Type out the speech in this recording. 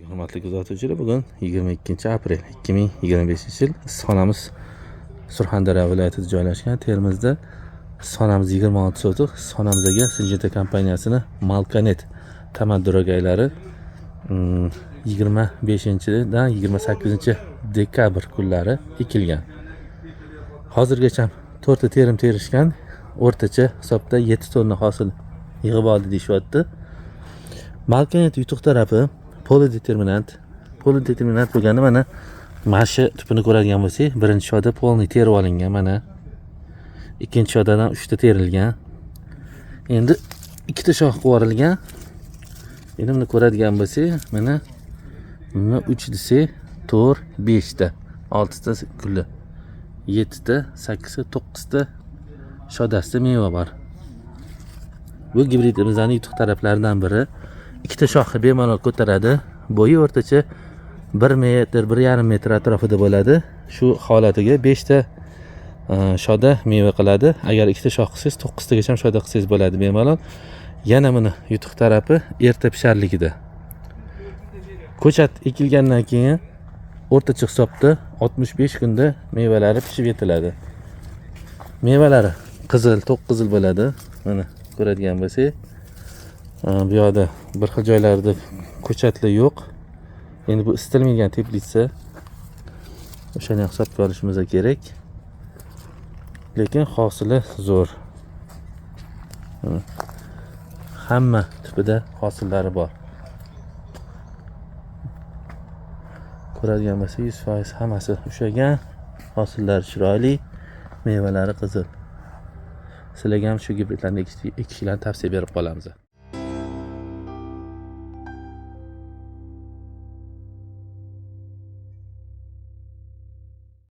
Hurmatli kuzatuvchilar, bugun 22-aprel 2025-yil. Issiqxonamiz Surxondaryo viloyatida joylashgan. Termizda issiqxonamiz 26 sotix. Issiqxonamizga Syngenta kompaniyasining Malkanet tamaddurogaylari 25-dan 28-dekabr kunlari ekilgan. Hozirgacha 4 ta terim terishgan. O'rtacha hisobda 7 tonna hosil yig'ib oldi deyapti. Malkanet yutuq tarafi polideterminant bo'lganda mana shu tupini ko'radigan bo'lsak, birinchi shoda polni terib olingan, mana ikkinchi shodadan 3 ta terilgan. Endi ikkita shox qo'rilgan. Endi buni ko'radigan bo'lsak, mana 3 desak 4, 5 ta, 6 ta kulli, 7 ta, 8 ta, 9 ta shodasida meva bor. Bu gibridimizning yutuq taraflaridan biri. Ikkita shoxni bemalol ko'taradi. Bo'yi o'rtacha 1 metr, 1,5 metr atrofida bo'ladi. Shu holatiga 5 ta shoda meva qiladi. Agar ikkita shox qilsangiz 9 tagacha ham shoda qilsangiz bo'ladi bemalol. Yana buni yutuq tarafi erta pisharligida. Ko'chat ekilgandan keyin o'rtacha hisobda 65 kunda mevalari pishib yetiladi. Mevalari qizil, to'q qizil bo'ladi. Mana ko'radigan bo'lsak, bu yoqda bir xil joylarda ko'chatlar yo'q. Endi bu istilmagan teplitsa, o'shani hisobga olishimiz kerak. Lekin hosili zo'r. Hamma tipida hosillari bor. Ko'radigan bo'lsak, 100% hammasi ushlagan. Hosillari chiroyli, mevalari qizil. Sizlarga ham shu gibridlarni ekishlarni tavsiya berib qolamiz.